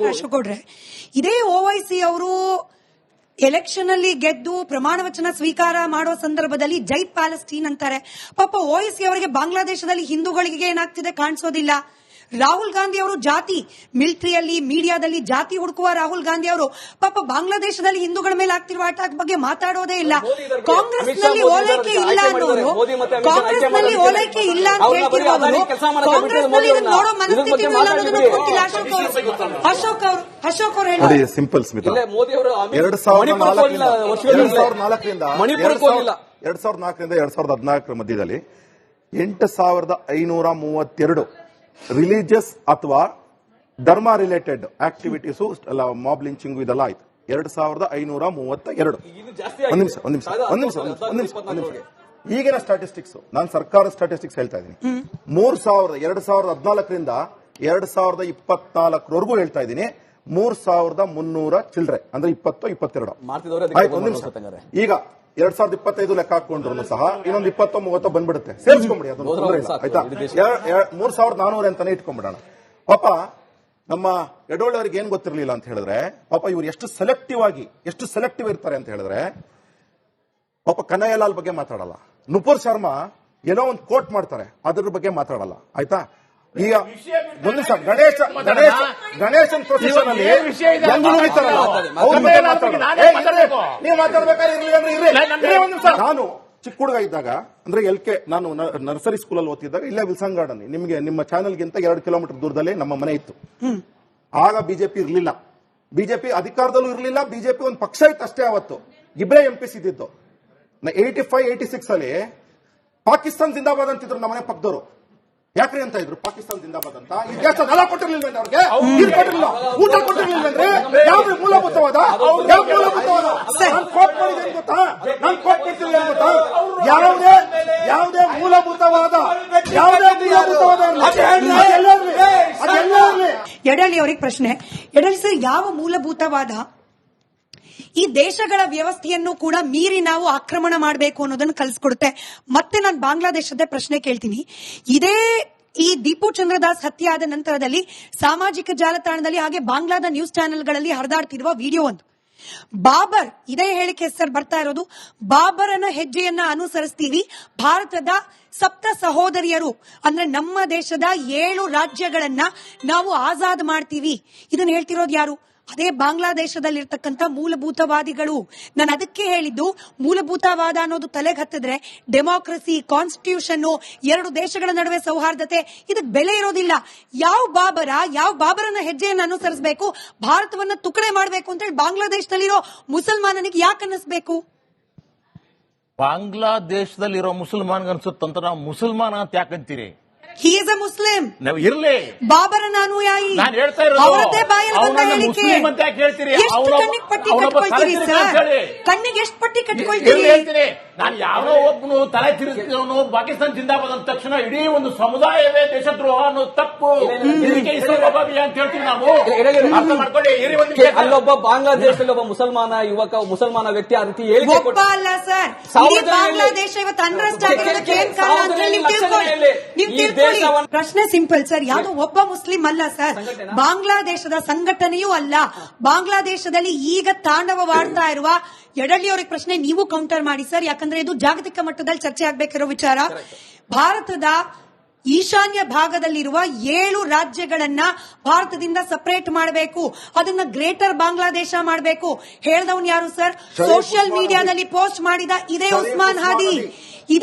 ಅಶೋಕ್ ಗೌಡ್ರೆ, ಇದೇ ಓವೈಸಿ ಅವರು ಎಲೆಕ್ಷನ್ ಅಲ್ಲಿ ಗೆದ್ದು ಪ್ರಮಾಣ ವಚನ ಸ್ವೀಕಾರ ಮಾಡೋ ಸಂದರ್ಭದಲ್ಲಿ ಜೈ ಪ್ಯಾಲೆಸ್ಟೀನ್ ಅಂತಾರೆ. ಪಾಪ ಓವೈಸಿ ಅವರಿಗೆ ಬಾಂಗ್ಲಾದೇಶದಲ್ಲಿ ಹಿಂದೂಗಳಿಗೆ ಏನಾಗ್ತಿದೆ ಕಾಣಿಸೋದಿಲ್ಲ. ರಾಹುಲ್ ಗಾಂಧಿ ಅವರು ಜಾತಿ ಮಿಲಿಟರಿಯಲ್ಲಿ ಮೀಡಿಯಾದಲ್ಲಿ ಜಾತಿ ಹುಡುಕುವ ರಾಹುಲ್ ಗಾಂಧಿ ಅವರು ಪಾಪ ಬಾಂಗ್ಲಾದೇಶದಲ್ಲಿ ಹಿಂದೂಗಳ ಮೇಲೆ ಆಗ್ತಿರುವ ಅಟ್ಯಾಕ್ ಬಗ್ಗೆ ಮಾತಾಡೋದೇ ಇಲ್ಲ. ಕಾಂಗ್ರೆಸ್ನಲ್ಲಿ ಓಲೈಕೆ ಇಲ್ಲ ಅನ್ನೋರು, ಕಾಂಗ್ರೆಸ್ನಲ್ಲಿ ಓಲೈಕೆ ಇಲ್ಲ ಅಂತ ಹೇಳ್ತಿರೋರು, ಕಾಂಗ್ರೆಸ್ನಲ್ಲಿ ಇದನ್ನ ನೋಡೋ ಮನಸ್ಥಿತಿ ಇಲ್ಲ ಅನ್ನೋದನ್ನ ಗೊತ್ತಿಲ್ಲ. ಅಶೋಕ್ ಅವರು ನೋಡಿ, ಸಿಂಪಲ್ ಸ್ಮಿತಾ, 2004ರಿಂದ 2014 ಮಧ್ಯದಲ್ಲಿ 8532 ರಿಲಿಜಿಯಸ್ ಅಥವಾ ಧರ್ಮ ರಿಲೇಟೆಡ್ ಆಕ್ಟಿವಿಟೀಸ್ ಮಾಬ್ ಲಿಂಚಿಂಗ್ ಇದೆಲ್ಲ ಆಯ್ತು. 2532. ಒಂದ್ ನಿಮಿಷ. ಈಗಿನ ಸ್ಟಾಟಿಸ್ಟಿಕ್ಸ್, ನಾನು ಸರ್ಕಾರ ಸ್ಟಾಟಿಸ್ಟಿಕ್ಸ್ ಹೇಳ್ತಾ ಇದ್ದೀನಿ. 2014ರಿಂದ 2024ವರೆಗೂ ಹೇಳ್ತಾ ಇದ್ದೀನಿ. 3300 ಚಿಲ್ಡ್ರೆ, ಅಂದ್ರೆ 20-22. ಈಗ 2025 ಲೆಕ್ಕ ಹಾಕೊಂಡ್ರು ಸಹ ಇನ್ನೊಂದು 20-30 ಬಂದ್ಬಿಡುತ್ತೆ. ಸೇರಿಸ್ಕೊಂಡ್ಬಿಡಿ, ಅದೊಂದು ತೊಂದರೆ ಇಲ್ಲ, ಆಯ್ತಾ? 3400 ಅಂತಾನೆ ಇಟ್ಕೊಂಡ್ಬಿಡೋಣ. ಪಾಪ ನಮ್ಮ ಯಡೋಳಿ ಅವ್ರಿಗೆ ಏನ್ ಗೊತ್ತಿರಲಿಲ್ಲ ಅಂತ ಹೇಳಿದ್ರೆ, ಪಾಪ ಇವ್ರು ಎಷ್ಟು ಸೆಲೆಕ್ಟಿವ್ ಇರ್ತಾರೆ ಅಂತ ಹೇಳಿದ್ರೆ, ಪಾಪ ಕನ್ನಯ್ಯಲಾಲ್ ಬಗ್ಗೆ ಮಾತಾಡಲ್ಲ, ನುಪುರ್ ಶರ್ಮಾ ಏನೋ ಒಂದು ಕೋಟ್ ಮಾಡ್ತಾರೆ, ಅದ್ರ ಬಗ್ಗೆ ಮಾತಾಡಲ್ಲ, ಆಯ್ತಾ? ಈಗ ಒಂದು ಗಣೇಶನ್ ಪ್ರೊಸೆಷನ್ ಅಲ್ಲಿ ನೀವು ಮಾತಾಡ್ಬೇಕಾದ್ರೆ ನಾನು ಚಿಕ್ಕ ಹುಡುಗ ಇದ್ದಾಗ, ಅಂದ್ರೆ ನಾನು ನರ್ಸರಿ ಸ್ಕೂಲಲ್ಲಿ ಓದ್ತಿದ್ದಾಗ, ಇಲ್ಲೇ ವಿಲ್ಸನ್ ಗಾರ್ಡನ್, ನಿಮ್ಗೆ ನಿಮ್ಮ ಚಾನೆಲ್ಗಿಂತ 2 ಕಿಲೋಮೀಟರ್ ದೂರದಲ್ಲಿ ನಮ್ಮ ಮನೆ ಇತ್ತು. ಆಗ ಬಿಜೆಪಿ ಇರ್ಲಿಲ್ಲ, ಬಿಜೆಪಿ ಅಧಿಕಾರದಲ್ಲೂ ಇರ್ಲಿಲ್ಲ, ಬಿಜೆಪಿ ಒಂದು ಪಕ್ಷ ಇತ್ತು ಅಷ್ಟೇ. ಅವತ್ತು ಇಬ್ಬರೇ ಎಂಪಿಸ್ ಇದ್ದಿದ್ದು. 85-86 ಅಲ್ಲಿ ಪಾಕಿಸ್ತಾನ್ ಜಿಂದಾಬಾದ್ ಅಂತಿದ್ರು ನಮ್ಮ ಮನೆ ಪಕ್ಕದವರು. ಯಾಕ್ರಿ ಅಂತ ಇದ್ರು ಪಾಕಿಸ್ತಾನ ಜಿಂದಾಬಾದ್ ಅಂತ? ಈ ದೇಶ ನೆಲ ಕೊಟ್ಟಿರ್ಲಿಲ್ವೇಂದ್ರೆ ಅವ್ರಿಗೆ, ನೀರು ಕೊಟ್ಟಿರ್ಲಿಲ್ಲ, ಊಟ ಕೊಟ್ಟಿರ್ಲಿಲ್ವೇಂದ್ರೆ? ಯಾವ್ದು ಮೂಲಭೂತವಾದ? ನಾನು ಕೋಟ್ ಮಾಡಿದ್ದೇನೆ ಗೊತ್ತಾ? ಯಾವುದೇ ಮೂಲಭೂತವಾದ ಯಡಳ್ಳಿ ಅವರಿಗೆ ಪ್ರಶ್ನೆ. ಯಡಳ್ಳಿ ಸರ್, ಯಾವ ಮೂಲಭೂತವಾದ ಈ ದೇಶಗಳ ವ್ಯವಸ್ಥೆಯನ್ನು ಕೂಡ ಮೀರಿ ನಾವು ಆಕ್ರಮಣ ಮಾಡಬೇಕು ಅನ್ನೋದನ್ನು ಕಲಿಸ್ಕೊಡುತ್ತೆ? ಮತ್ತೆ ನಾನು ಬಾಂಗ್ಲಾದೇಶದ ಪ್ರಶ್ನೆ ಕೇಳ್ತೀನಿ. ಈ ದೀಪು ಚಂದ್ರದಾಸ್ ಹತ್ಯೆ ಆದ ನಂತರದಲ್ಲಿ ಸಾಮಾಜಿಕ ಜಾಲತಾಣದಲ್ಲಿ ಹಾಗೆ ಬಾಂಗ್ಲಾದ ನ್ಯೂಸ್ ಚಾನೆಲ್ಗಳಲ್ಲಿ ಹರಿದಾಡ್ತಿರುವ ವಿಡಿಯೋ ಒಂದು, ಬಾಬರ್, ಇದೇ ಹೇಳಿಕೆ ಸರ್ ಬರ್ತಾ ಇರೋದು, ಬಾಬರನ ಹೆಜ್ಜೆಯನ್ನ ಅನುಸರಿಸ್ತೀವಿ, ಭಾರತದ ಸಪ್ತ ಸಹೋದರಿಯರು ಅಂದ್ರೆ ನಮ್ಮ ದೇಶದ 7 ರಾಜ್ಯಗಳನ್ನ ನಾವು ಆಜಾದ್ ಮಾಡ್ತೀವಿ. ಇದನ್ನ ಹೇಳ್ತಿರೋದು ಯಾರು? ಅದೇ ಬಾಂಗ್ಲಾದೇಶದಲ್ಲಿರ್ತಕ್ಕಂಥ ಮೂಲಭೂತವಾದಿಗಳು. ನಾನು ಅದಕ್ಕೆ ಹೇಳಿದ್ದು, ಮೂಲಭೂತವಾದ ಅನ್ನೋದು ತಲೆಗೆ ಹತ್ತಿದ್ರೆ ಡೆಮಾಕ್ರಸಿ, ಕಾನ್ಸ್ಟಿಟ್ಯೂಷನ್, 2 ದೇಶಗಳ ನಡುವೆ ಸೌಹಾರ್ದತೆ, ಇದಕ್ಕೆ ಬೆಲೆ ಇರೋದಿಲ್ಲ. ಯಾವ ಬಾಬರನ ಹೆಜ್ಜೆಯನ್ನು ಅನುಸರಿಸಬೇಕು, ಭಾರತವನ್ನ ತುಕಡೆ ಮಾಡಬೇಕು ಅಂತ ಹೇಳಿ ಬಾಂಗ್ಲಾದೇಶದಲ್ಲಿರೋ ಮುಸಲ್ಮಾನನಿಗೆ ಯಾಕೆ ಅನ್ನಿಸ್ಬೇಕು? ಬಾಂಗ್ಲಾದೇಶದಲ್ಲಿರೋ ಮುಸಲ್ಮಾನ್ಗೆ ಅನ್ಸುತ್ತಂತ ನಾವು ಮುಸಲ್ಮಾನ ಅಂತ ಯಾಕಂತೀರಿ? He is a Muslim. ಇರ್ಲಿ, ಬಾಬರನ ಅನುಯಾಯಿ. ನಾನು ಹೇಳ್ತಾ ಇರೋದು, ಅವರದ್ದೇ ಬಾಯಲ್ಲಿ ಬಂದ ಹೇಳಿಕೆ. ಮುಸ್ಲಿಂ ಅಂತ ಯಾಕೆ ಹೇಳ್ತೀರಿ? ಎಷ್ಟು ಕಣ್ಣಿಗೆ ಪಟ್ಟಿ ಕಟ್ಕೊಳ್ತೀರಿ ಸರ್? ಕಣ್ಣಿಗೆ ಎಷ್ಟು ಪಟ್ಟಿ ಕಟ್ಕೊಳ್ತೀರಿ? ಹೇಳ್ತೀನಿ, ನಾನು ಯಾವನೋ ಒಬ್ಬನು ತಲೆ ತಿರುಗಿದವನು ಪಾಕಿಸ್ತಾನ ಜಿಂದಾಬಾದ್ ಅಂದ ತಕ್ಷಣ ಇಡೀ ಒಂದು ಸಮುದಾಯವೇ ದೇಶದ್ರೋಹ ಅನ್ನೋದು ತಪ್ಪು. ಇದಕ್ಕೆ ಇಸ್ಲಾಮಾಬಾದ್ ಅಂತ ಹೇಳ್ತೀವಿ ನಾವು. ಅರ್ಥ ಮಾಡ್ಕೊಳ್ಳಿ. ಅಲ್ಲೊಬ್ಬ ಬಾಂಗ್ಲಾದೇಶದಲ್ಲಿ ಒಬ್ಬ ಮುಸಲ್ಮಾನ ವ್ಯಕ್ತಿ ಆ ರೀತಿ ಹೇಳಿಕೆ ಒಬ್ಬ ಅಲ್ಲ ಸರ್, ಇಡೀ ಬಾಂಗ್ಲಾದೇಶ ಇವತ್ತು ಅನ್ರೆಸ್ಟ್ ಆಗಿರೋದಕ್ಕೆ ಏನ್ ಕಾರಣ ಅಂತ ನೀವು ತಿಳ್ಕೊಳ್ಳಿ. ಪ್ರಶ್ನೆ ಸಿಂಪಲ್ ಸರ್, ಯಾವುದು ಒಬ್ಬ ಮುಸ್ಲಿಂ ಅಲ್ಲ ಸರ್, ಬಾಂಗ್ಲಾದೇಶದ ಸಂಘಟನೆಯೂ ಅಲ್ಲ. ಬಾಂಗ್ಲಾದೇಶದಲ್ಲಿ ಈಗ ತಾಂಡವವಾಡ್ತಾ ಇರುವ ಯಡಳ್ಳಿ ಅವರಿಗೆ ಪ್ರಶ್ನೆ ನೀವು ಕೌಂಟರ್ ಮಾಡಿ ಸರ್, ಯಾಕಂದ್ರೆ ಇದು ಜಾಗತಿಕ ಮಟ್ಟದಲ್ಲಿ ಚರ್ಚೆ ಆಗ್ಬೇಕಿರೋ ವಿಚಾರ. ಭಾರತದ ಈಶಾನ್ಯ ಭಾಗದಲ್ಲಿರುವ 7 ರಾಜ್ಯಗಳನ್ನ ಭಾರತದಿಂದ ಸಪರೇಟ್ ಮಾಡಬೇಕು, ಅದನ್ನ ಗ್ರೇಟರ್ ಬಾಂಗ್ಲಾದೇಶ ಮಾಡಬೇಕು. ಹೇಳ್ದವನ್ ಯಾರು ಸರ್? ಸೋಷಿಯಲ್ ಮೀಡಿಯಾದಲ್ಲಿ ಪೋಸ್ಟ್ ಮಾಡಿದ ಇದೇ ಉಸ್ಮಾನ್ ಹಾದಿ.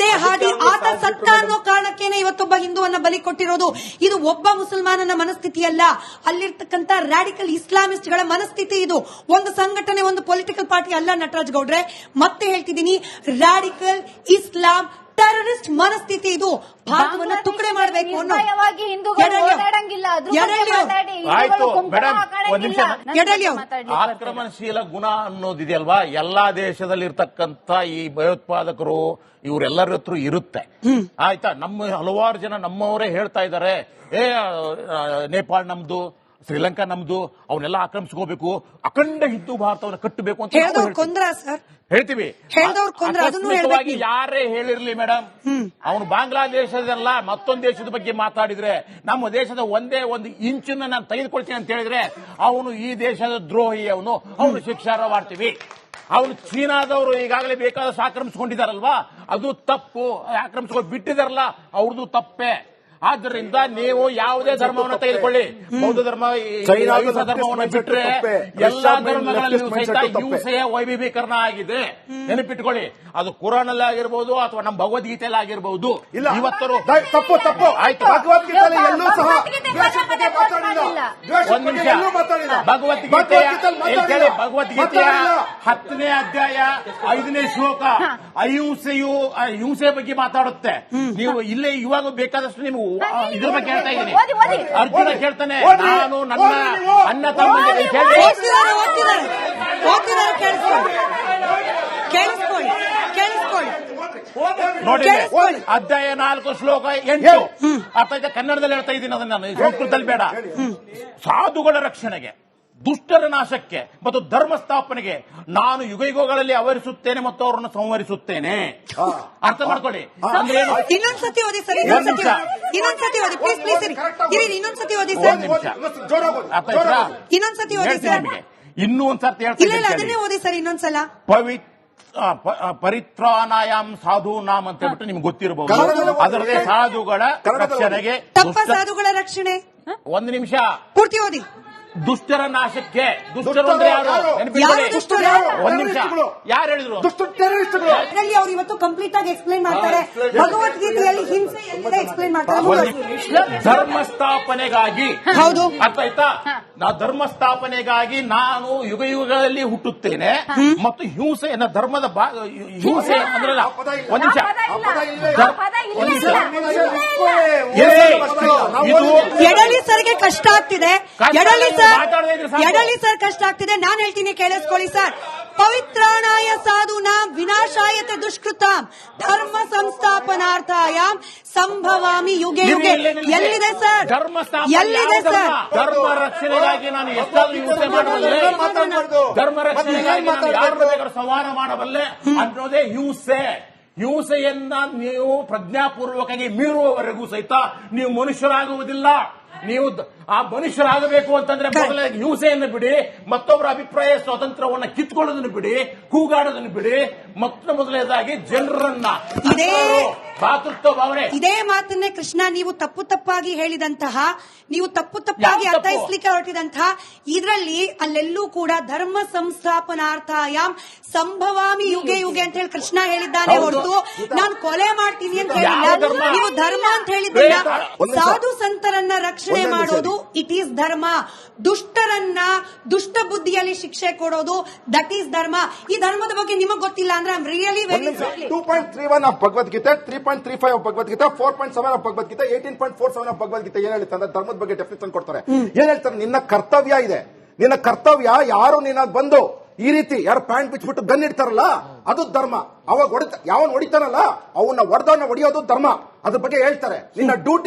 ಆತ ಸತ್ತ ಅನ್ನೋ ಕಾರಣಕ್ಕೇನೆ ಇವತ್ತೊಬ್ಬ ಹಿಂದೂವನ್ನ ಬಲಿ ಕೊಟ್ಟಿರೋದು. ಇದು ಒಬ್ಬ ಮುಸಲ್ಮಾನನ ಮನಸ್ಥಿತಿ ಅಲ್ಲ, ಅಲ್ಲಿರ್ತಕ್ಕಂಥ ರಾಡಿಕಲ್ ಇಸ್ಲಾಮಿಸ್ಟ್ಗಳ ಮನಸ್ಥಿತಿ. ಇದು ಒಂದು ಸಂಘಟನೆ, ಒಂದು ಪೊಲಿಟಿಕಲ್ ಪಾರ್ಟಿ ಅಲ್ಲ ನಟರಾಜ್ ಗೌಡ್ರೆ. ಮತ್ತೆ ಹೇಳ್ತಿದ್ದೀನಿ, ರಾಡಿಕಲ್ ಇಸ್ಲಾಂ ಟೆರರಿಸ್ಟ್ ಮನಸ್ಥಿತಿ ಇದು. ಭಾರತವನ್ನು ತುಕಡೆ ಮಾಡಬೇಕು ಅನ್ನೋ ಆಕ್ರಮಣಶೀಲ ಗುಣ ಅನ್ನೋದಿದೆಯಲ್ವಾ, ಎಲ್ಲಾ ದೇಶದಲ್ಲಿರ್ತಕ್ಕಂಥ ಈ ಭಯೋತ್ಪಾದಕರು ಇವರೆಲ್ಲರ ಹತ್ರ ಇರುತ್ತೆ. ಆಯ್ತಾ? ನಮ್ಮ ಹಲವಾರು ಜನ ನಮ್ಮವರೇ ಹೇಳ್ತಾ ಇದ್ದಾರೆ, ನೇಪಾಳ ನಮ್ದು, ಶ್ರೀಲಂಕಾ ನಮ್ದು, ಅವನ್ನೆಲ್ಲ ಆಕ್ರಮಿಸ್ಕೋಬೇಕು, ಅಖಂಡ ಹಿಂದೂ ಭಾರತವನ್ನು ಕಟ್ಟಬೇಕು ಅಂತ ನಾವು ಹೇಳ್ದವ್ರು ಹೇಳ್ತೀವಿ. ಕೊಂದ್ರ ಸರ್, ಹೇಳ್ತೀವಿ. ಹೇಳ್ದವ್ರು ಕೊಂದ್ರ, ಅದನ್ನು ಆಕಸ್ಮಿಕವಾಗಿ ಹೇಳ್ಬೇಕು. ಯಾರೇ ಹೇಳಿರ್ಲಿ ಮೇಡಮ್, ಅವನು ಬಾಂಗ್ಲಾದೇಶದಲ್ಲ ಮತ್ತೊಂದು ದೇಶದ ಬಗ್ಗೆ ಮಾತಾಡಿದ್ರೆ, ನಮ್ಮ ದೇಶದ ಒಂದೇ ಒಂದು ಇಂಚನ್ನ ನಾನು ತೆಗೆದುಕೊಳ್ತೀನಿ ಅಂತ ಹೇಳಿದ್ರೆ ಅವನು ಈ ದೇಶದ ದ್ರೋಹಿ, ಅವನು ಶಿಕ್ಷಾರ್ಹವಾಗ್ತೀವಿ. ಅವನು ಚೀನಾದವರು ಈಗಾಗಲೇ ಬೇಕಾದಷ್ಟು ಆಕ್ರಮಿಸಿಕೊಂಡಿದ್ದಾರಲ್ವಾ, ಅದು ತಪ್ಪು. ಆಕ್ರಮಿಸ್ಕೊಂಡು ಬಿಟ್ಟಿದಾರಲ್ಲ, ಅವ್ರದ್ದು ತಪ್ಪೇ. ಆದ್ದರಿಂದ ನೀವು ಯಾವುದೇ ಧರ್ಮವನ್ನು ತೆಗೆದುಕೊಳ್ಳಿ, ಬೌದ್ಧ ಧರ್ಮ, ಹಿಂದೂ ಧರ್ಮವನ್ನು ಬಿಟ್ಟರೆ ಎಲ್ಲಾ ಧರ್ಮಗಳಲ್ಲೂ ಸಹಿತ ಹಿಂಸೆಯ ವೈವಿಧ್ಯೀಕರಣ ಆಗಿದೆ. ನೆನಪಿಟ್ಕೊಳ್ಳಿ, ಅದು ಕುರಾನ್ ಅಲ್ಲಿ ಆಗಿರ್ಬೋದು ಅಥವಾ ನಮ್ಮ ಭಗವದ್ಗೀತೆಯಲ್ಲಿ ಆಗಿರ್ಬೋದು. ಇವತ್ತು ತಪ್ಪು ತಪ್ಪು ಆಯ್ತು, ಭಗವದ್ಗೀತೆಯಲ್ಲಿ ಎಲ್ಲೂ ಸಹ ದ್ವೇಷದ ಬಗ್ಗೆ ಮಾತಾಡಿಲ್ಲ. ಒಂದ್ ನಿಮಿಷ. ಭಗವದ್ಗೀತೆಯ 10ನೇ ಅಧ್ಯಾಯ 5ನೇ ಶ್ಲೋಕ ಹಿಂಸೆ ಬಗ್ಗೆ ಮಾತಾಡುತ್ತೆ. ನೀವು ಇಲ್ಲೇ ಇವಾಗ ಬೇಕಾದಷ್ಟು ನೀವು ಇದ್ರ ಬಗ್ಗೆ ಹೇಳ್ತಾ ಇದ್ದೀನಿ. ಅರ್ಜುನ ಕೇಳ್ತಾನೆ, ನಾನು ನನ್ನ ಅಣ್ಣ ತಮ್ಮನಿಗೆ ನೋಡಿ, ಅಧ್ಯಾಯ 4 ಶ್ಲೋಕ 8 ಅರ್ಥ ಆಯ್ತಾ? ಕನ್ನಡದಲ್ಲಿ ಹೇಳ್ತಾ ಇದ್ದೀನಿ ಅದನ್ನ, ನಾನು ಸಂಸ್ಕೃತದಲ್ಲಿ ಬೇಡ. ಸಾಧುಗಳ ರಕ್ಷಣೆಗೆ, ದುಷ್ಟರ ನಾಶಕ್ಕೆ ಮತ್ತು ಧರ್ಮ ಸ್ಥಾಪನೆಗೆ ನಾನು ಯುಗಯುಗಗಳಲ್ಲಿ ಅವರಿಸುತ್ತೇನೆ ಮತ್ತು ಅವರನ್ನು ಸಂಹರಿಸುತ್ತೇನೆ. ಅರ್ಥ ಮಾಡ್ಕೊಳ್ಳಿ. ಅಂದ್ರೆ ಇನ್ನೊಂದ್ಸತಿ ಓದಿ ಸರ್, ಇನ್ನೊಂದ್ಸತಿ ಓದಿ ಪ್ಲೀಸ್ ಪ್ಲೀಸ್. ಇನ್ನೊಂದ್ಸತಿ ಓದಿ ಸರ್, ಅರ್ಥ ಆಯ್ತಾ? ಇನ್ನೊಂದ್ಸತಿ ಓದಿ ಸರ್. ಇನ್ನೂ ಒಂದ್ಸರ್ತಿ ಇಲ್ಲ ಹೇಳ್ತೀನಿ, ಇಲ್ಲ, ಅದನ್ನೇ ಓದಿ ಸರ್ ಇನ್ನೊಂದ್ಸಲ. ಪರಿತ್ರಾಣಾಯಾಮ್ ಸಾಧು ನಾಮ್ ಅಂತ ಹೇಳ್ಬಿಟ್ಟು ನಿಮ್ಗೆ ಗೊತ್ತಿರಬಹುದು. ಅದರದೇ ಸಾಧುಗಳ ರಕ್ಷಣೆಗೆ, ತಪ್ಪ ಸಾಧುಗಳ ರಕ್ಷಣೆ. ಒಂದು ನಿಮಿಷ ಪೂರ್ತಿ ಓದಿ. ದುಷ್ಟರ ನಾಶಕ್ಕೆ, ದುಷ್ಟರು ಅಂದ್ರೆ ಯಾರು? ಯಾರು ದುಷ್ಟರು? ಒಂದು ನಿಮಿಷ, ಯಾರು ಹೇಳಿದ್ರು? ಅದರಲ್ಲಿ ಅವ್ರು ಇವತ್ತು ಕಂಪ್ಲೀಟ್ ಆಗಿ ಎಕ್ಸ್ಪ್ಲೈನ್ ಮಾಡ್ತಾರೆ. ಭಗವದ್ಗೀತೆಯಲ್ಲಿ ಹಿಂಸೆ ಎಲ್ಲಿದೆ ಎಕ್ಸ್ಪ್ಲೈನ್ ಮಾಡ್ತಾರೆ. ಧರ್ಮ ಸ್ಥಾಪನೆಗಾಗಿ, ಹೌದು, ಅರ್ಥ ಆಯ್ತಾ? ಧರ್ಮ ಸ್ಥಾಪನೆಗಾಗಿ ನಾನು ಯುಗಯುಗಗಳಲ್ಲಿ ಹುಟ್ಟುತ್ತೇನೆ ಮತ್ತು ಹಿಂಸೆಯನ್ನ ಧರ್ಮದ ಹಿಂಸೆ ಅಂದ್ರಲ್ಲ. ಒಂದ್ ನಿಮಿಷ, ಎಡಲಿ ಸರ್ಗೆ ಕಷ್ಟ ಆಗ್ತಿದೆ, ಎಡಲಿ ಸರ್ ಕಷ್ಟ ಆಗ್ತಿದೆ. ನಾನು ಹೇಳ್ತೀನಿ, ಕೇಳಿಸ್ಕೊಳ್ಳಿ ಸರ್. ಪವಿತ್ರಾಣಾಯ ಸಾಧುನಾ ವಿನಾಶಾಯತೆ ದುಷ್ಕೃತಾಂ ಧರ್ಮ ಸಂಸ್ಥಾಪನಾರ್ಥಾಯಾಮ್ ಸಂಭವಾಮಿ ಯುಗೆ ಯುಗೆ. ಎಲ್ಲಿದೆ ಸರ್? ಎಲ್ಲಿದೆ ಸರ್? ಧರ್ಮ ರಕ್ಷಣೆಗಾಗಿ ನಾನು ಎಷ್ಟಾದ್ರೂ ಹಿಂಸೆ ಮಾಡಬಲ್ಲೆ, ಧರ್ಮ ರಕ್ಷಣೆಗಾಗಿ ನಾನು ಯಾರನ್ನು ಬೇಕಾದ್ರೂ ಸಂಹಾರ ಮಾಡಬಲ್ಲೆ ಅನ್ನೋದೇ ಹಿಂಸೆ. ಹಿಂಸೆಯನ್ನ ನೀವು ಪ್ರಜ್ಞಾಪೂರ್ವಕವಾಗಿ ಮೀರುವವರೆಗೂ ಸಹಿತ ನೀವು ಮನುಷ್ಯರಾಗುವುದಿಲ್ಲ. ನೀವು ಆ ಮನುಷ್ಯರಾಗಬೇಕು ಅಂತಂದ್ರೆ ಮೊದಲ ಹಿಂಸೆಯನ್ನು ಬಿಡಿ, ಮತ್ತೊಬ್ಬರ ಅಭಿಪ್ರಾಯ ಸ್ವಾತಂತ್ರ್ಯವನ್ನು ಕಿತ್ಕೊಳ್ಳೋದನ್ನು ಬಿಡಿ, ಕೂಗಾಡೋದನ್ನು ಬಿಡಿ. ಮೊದಲನೇದಾಗಿ ಜನರನ್ನ ಭಾತೃತ್ವ ಭಾವನೆ. ಇದೇ ಮಾತನ್ನೇ ಕೃಷ್ಣ ನೀವು ತಪ್ಪಾಗಿ ಹೇಳಿದಂತಹ, ನೀವು ತಪ್ಪಾಗಿ ಅರ್ಥೈಸ್ಲಿಕ್ಕೆ ಹೊರಟಿದಂತಹ ಇದರಲ್ಲಿ ಅಲ್ಲೆಲ್ಲೂ ಕೂಡ ಧರ್ಮ ಸಂಸ್ಥಾಪನಾರ್ಥಾಯಾಮ್ ಸಂಭವಾಮಿ ಯುಗೆ ಯುಗೆ ಅಂತ ಹೇಳಿ ಕೃಷ್ಣ ಹೇಳಿದ್ದಾನೆ ಹೊರತು ನಾನು ಕೊಲೆ ಮಾಡ್ತೀನಿ ಅಂತ ಹೇಳಿಲ್ಲ. ನೀವು ಧರ್ಮ ಅಂತ ಹೇಳಿದ್ದೀರ. ಸಾಧು ಸಂತರನ್ನ ರಕ್ಷಣೆ ಮಾಡೋದು ಇಟ್ ಈಸ್ ಧರ್ಮ. ದುಷ್ಟರನ್ನ ದುಷ್ಟ ಬುದ್ಧಿಯಲ್ಲಿ ಶಿಕ್ಷೆ ಕೊಡೋದು ದಟ್ ಈಸ್ ಧರ್ಮ. ಈ ಧರ್ಮದ ಬಗ್ಗೆ ನಿಮಗೆ ಗೊತ್ತಿಲ್ಲ ಅಂದ್ರೆ I am really very 2.31 of Bhagavad Gita, 3.35 of Bhagavad Gita, 4.7 of Bhagavad Gita, 18.47 of Bhagavad Gita ಏನ್ ಹೇಳ್ತಾರೆ ಅಂದ್ರೆ ಧರ್ಮದ ಬಗ್ಗೆ ಡೆಫಿನಿಷನ್ ಕೊಡ್ತಾರೆ. ಏನ್ ಹೇಳ್ತಾರೆ? ನಿನ್ನ ಕರ್ತವ್ಯ ಇದೆ, ನಿನ್ನ ಕರ್ತವ್ಯ ಯಾರು ನಿನ್ನ ಬಂದು ಈ ರೀತಿ ಯಾರು ಪ್ಯಾಂಟ್ ಬಿಚ್ಚಿಬಿಟ್ಟು ಗನ್ ಇಡ್ತಾರಲ್ಲ ಅದು ಧರ್ಮ. ಅವಾಗ ಯಾವನ್ ಹೊಡಿತಾನಲ್ಲ ಅವನ್ನ ಹೊಡೆದವನ್ನ ಹೊಡೆಯೋದು ಧರ್ಮ. ಅದ್ರ ಬಗ್ಗೆ ಹೇಳ್ತಾರೆ. ನಿನ್ನ ಡ್ಯೂಟಿ